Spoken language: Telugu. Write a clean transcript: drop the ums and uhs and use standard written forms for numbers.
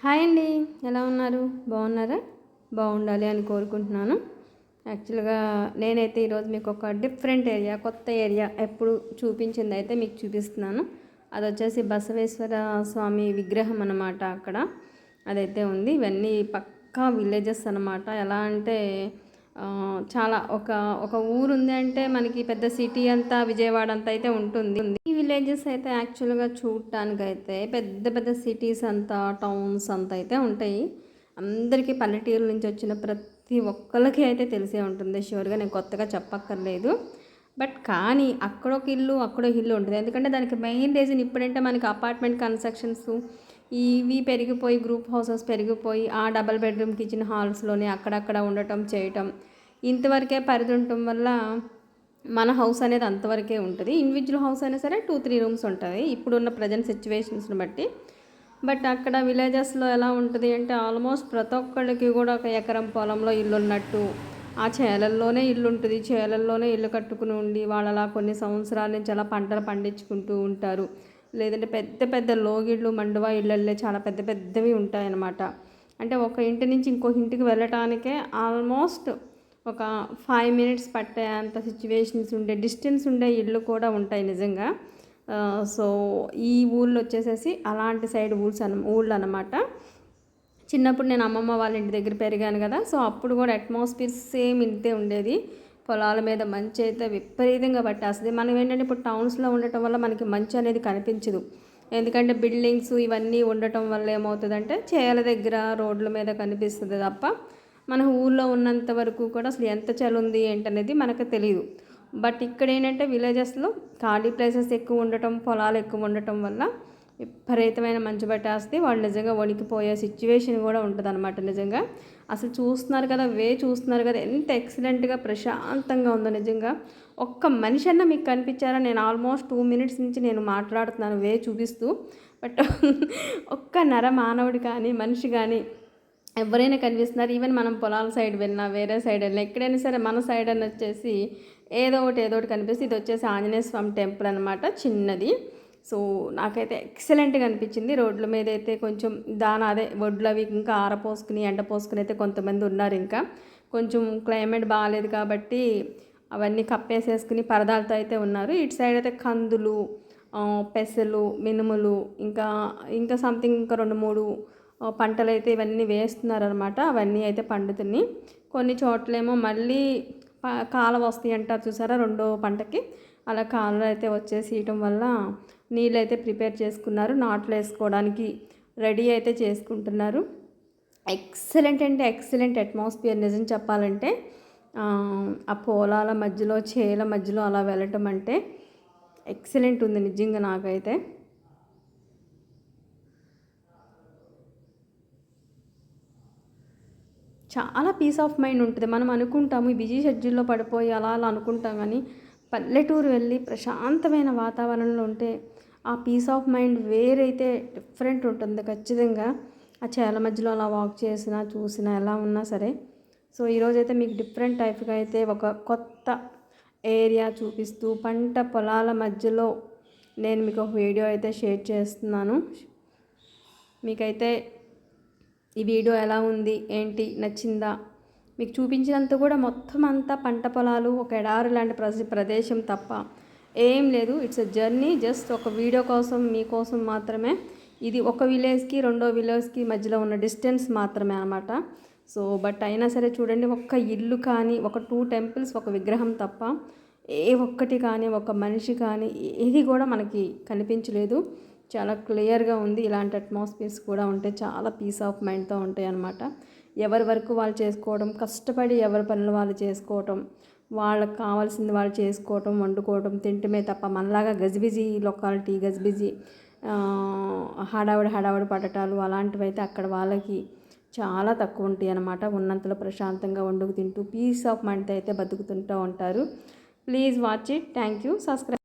హాయ్ అండి, ఎలా ఉన్నారు? బాగున్నారా? బాగుండాలి అని కోరుకుంటున్నాను. యాక్చువల్గా నేనైతే ఈరోజు మీకు ఒక డిఫరెంట్ ఏరియా, కొత్త ఏరియా ఎప్పుడు చూపించింది అయితే మీకు చూపిస్తున్నాను. అది వచ్చేసి బసవేశ్వర స్వామి విగ్రహం అన్నమాట. అక్కడ అదైతే ఉంది. ఇవన్నీ పక్కా విలేజెస్ అన్నమాట. ఎలా అంటే చాలా ఒక ఒక ఊరు ఉంది అంటే మనకి పెద్ద సిటీ అంతా విజయవాడ అంతా అయితే ఉంటుంది. ఈ విలేజెస్ అయితే యాక్చువల్గా చూడటానికి అయితే పెద్ద పెద్ద సిటీస్ అంతా టౌన్స్ అంతా అయితే ఉంటాయి. అందరికీ పల్లెటూరు నుంచి వచ్చిన ప్రతి ఒక్కరికి అయితే తెలిసే ఉంటుంది. ష్యూర్గా నేను కొత్తగా చెప్పక్కర్లేదు. బట్ కానీ అక్కడొక ఇల్లు అక్కడొక ఇల్లు ఉంటుంది. ఎందుకంటే దానికి మెయిన్ రీజన్ ఇప్పుడంటే మనకి అపార్ట్మెంట్ కన్స్ట్రక్షన్స్ ఇవి పెరిగిపోయి, గ్రూప్ హౌసెస్ పెరిగిపోయి, ఆ డబల్ బెడ్రూమ్ కిచెన్ హాల్స్లోనే అక్కడక్కడ ఉండటం చేయటం ఇంతవరకే పరిధి ఉండటం వల్ల మన హౌస్ అనేది అంతవరకే ఉంటుంది. ఇండివిజువల్ హౌస్ అయినా సరే 2-3 రూమ్స్ ఉంటుంది ఇప్పుడున్న ప్రజెంట్ సిచ్యువేషన్స్ని బట్టి. బట్ అక్కడ విలేజెస్లో ఎలా ఉంటుంది అంటే ఆల్మోస్ట్ ప్రతి ఒక్కళ్ళకి కూడా ఒక ఎకరం పొలంలో ఇల్లు ఉన్నట్టు, ఆ చేలల్లోనే ఇల్లు ఉంటుంది, చేలల్లోనే ఇల్లు కట్టుకుని ఉండి వాళ్ళు అలా కొన్ని సంవత్సరాల నుంచి అలా పంటలు పండించుకుంటూ ఉంటారు. లేదంటే పెద్ద పెద్ద లోగిళ్ళు మండువా ఇళ్ళల్లే చాలా పెద్ద పెద్దవి ఉంటాయన్నమాట. అంటే ఒక ఇంటి నుంచి ఇంకో ఇంటికి వెళ్ళటానికే ఆల్మోస్ట్ ఒక 5 మినిట్స్ పట్టే అంత సిచ్యువేషన్స్ ఉండే డిస్టెన్స్ ఉండే ఇళ్ళు కూడా ఉంటాయి నిజంగా. సో ఈ ఊళ్ళో వచ్చేసేసి అలాంటి సైడ్ ఊళ్ళు అనమాట. చిన్నప్పుడు నేను అమ్మమ్మ వాళ్ళ ఇంటి దగ్గర పెరిగాను కదా, సో అప్పుడు కూడా అట్మాస్ఫియర్ సేమ్ ఇంతే ఉండేది. పొలాల మీద మంచి అయితే విపరీతంగా పట్టేస్తుంది. మనం ఏంటంటే ఇప్పుడు టౌన్స్లో ఉండటం వల్ల మనకి మంచి అనేది కనిపించదు. ఎందుకంటే బిల్డింగ్స్ ఇవన్నీ ఉండటం వల్ల ఏమవుతుందంటే చేల దగ్గర రోడ్ల మీద కనిపిస్తుంది తప్ప మన ఊళ్ళో ఉన్నంత వరకు కూడా అసలు ఎంత చలి ఉంది ఏంటనేది మనకు తెలియదు. బట్ ఇక్కడ ఏంటంటే విలేజెస్లో ఖాళీ ప్లేసెస్ ఎక్కువ ఉండటం, పొలాలు ఎక్కువ ఉండటం వల్ల విపరీతమైన మంచు పట్టేస్తే వాళ్ళు నిజంగా వణికిపోయే సిచ్యువేషన్ కూడా ఉంటుంది అనమాట. నిజంగా అసలు చూస్తున్నారు కదా, చూస్తున్నారు కదా ఎంత ఎక్సలెంట్గా ప్రశాంతంగా ఉందో నిజంగా. ఒక్క మనిషి అన్నా మీకు కనిపించారా? నేను ఆల్మోస్ట్ 2 మినిట్స్ నుంచి నేను మాట్లాడుతున్నాను చూపిస్తూ. బట్ ఒక్క నర మానవుడు కానీ మనిషి కానీ ఎవరైనా కనిపిస్తున్నారు. ఈవెన్ మనం పొలాల సైడ్ వెళ్ళినా, వేరే సైడ్ వెళ్ళినా, ఎక్కడైనా సరే మన సైడ్ అని వచ్చేసి ఏదో ఒకటి కనిపిస్తుంది. ఇది వచ్చేసి ఆంజనేయ స్వామి టెంపుల్ అనమాట, చిన్నది. సో నాకైతే ఎక్సలెంట్గా అనిపించింది. రోడ్ల మీద అయితే కొంచెం అదే వడ్లు అవి ఇంకా ఆరపోసుకుని ఎండపోసుకుని అయితే కొంతమంది ఉన్నారు. ఇంకా కొంచెం క్లైమేట్ బాగాలేదు కాబట్టి అవన్నీ కప్పేసేసుకుని పరదాలతో అయితే ఉన్నారు. ఇటు సైడ్ అయితే కందులు, పెసలు, మినుములు, ఇంకా సంథింగ్ ఇంకా 2-3 పంటలు అయితే ఇవన్నీ వేస్తున్నారనమాట. అవన్నీ అయితే పండుతున్నాయి. కొన్ని చోట్లేమో మళ్ళీ కాలువ వస్తాయి అంటారు చూసారా రెండో పంటకి, అలా కాలువ అయితే వచ్చేసేయటం వల్ల నీళ్ళు అయితే ప్రిపేర్ చేసుకున్నారు, నాట్లు వేసుకోవడానికి రెడీ అయితే చేసుకుంటున్నారు. ఎక్సలెంట్ అంటే ఎక్సలెంట్ అట్మాస్ఫియర్ నిజం చెప్పాలంటే. ఆ పొలాల మధ్యలో చేల మధ్యలో అలా వెళ్ళటం అంటే ఎక్సలెంట్ ఉంది నిజంగా. నాకైతే చాలా పీస్ ఆఫ్ మైండ్ ఉంటుంది. మనం అనుకుంటాము ఈ బిజీ షెడ్యూల్లో పడిపోయి అలా అనుకుంటాం, కానీ పల్లెటూరు వెళ్ళి ప్రశాంతమైన వాతావరణంలో ఉంటే ఆ పీస్ ఆఫ్ మైండ్ వేరైతే డిఫరెంట్ ఉంటుంది ఖచ్చితంగా. ఆ చేల మధ్యలో అలా వాక్ చేసినా చూసినా ఎలా ఉన్నా సరే. సో ఈరోజైతే మీకు డిఫరెంట్ టైప్గా అయితే ఒక కొత్త ఏరియా చూపిస్తూ పంట పొలాల మధ్యలో నేను మీకు ఒక వీడియో అయితే షేర్ చేస్తున్నాను. మీకైతే ఈ వీడియో ఎలా ఉంది ఏంటి నచ్చిందా? మీకు చూపించినంత కూడా మొత్తం అంతా పంట పొలాలు, ఒక ఎడారి లాంటి ప్రదేశం తప్ప ఏం లేదు. It's a journey. జస్ట్ ఒక వీడియో కోసం మీకోసం మాత్రమే. ఇది ఒక విలేజ్కి రెండో విలేజ్కి మధ్యలో ఉన్న డిస్టెన్స్ మాత్రమే అనమాట. సో బట్ అయినా సరే చూడండి, ఒక్క ఇల్లు కానీ, ఒక 2 టెంపుల్స్, ఒక విగ్రహం తప్ప ఏ ఒక్కటి కానీ, ఒక మనిషి కానీ ఏది కూడా మనకి కనిపించలేదు. చాలా క్లియర్గా ఉంది. ఇలాంటి అట్మాస్ఫియర్స్ కూడా ఉంటే చాలా పీస్ ఆఫ్ మైండ్తో ఉంటాయి అన్నమాట. ఎవరి వరకు వాళ్ళు చేసుకోవడం, కష్టపడి ఎవరి పనులు వాళ్ళు చేసుకోవటం, వాళ్ళకి కావాల్సింది వాళ్ళు చేసుకోవటం, వండుకోవటం, తింటమే తప్ప మనలాగా గజిబిజీ లొకాలిటీ, గజిబిజీ హడావుడి పడటాలు అలాంటివి అయితే అక్కడ వాళ్ళకి చాలా తక్కువ ఉంటాయి అన్నమాట. ఉన్నంతలో ప్రశాంతంగా వండుకు తింటూ పీస్ ఆఫ్ మైండ్తో అయితే బతుకుతుంటూ ఉంటారు. Please watch it. Thank you. Subscribe.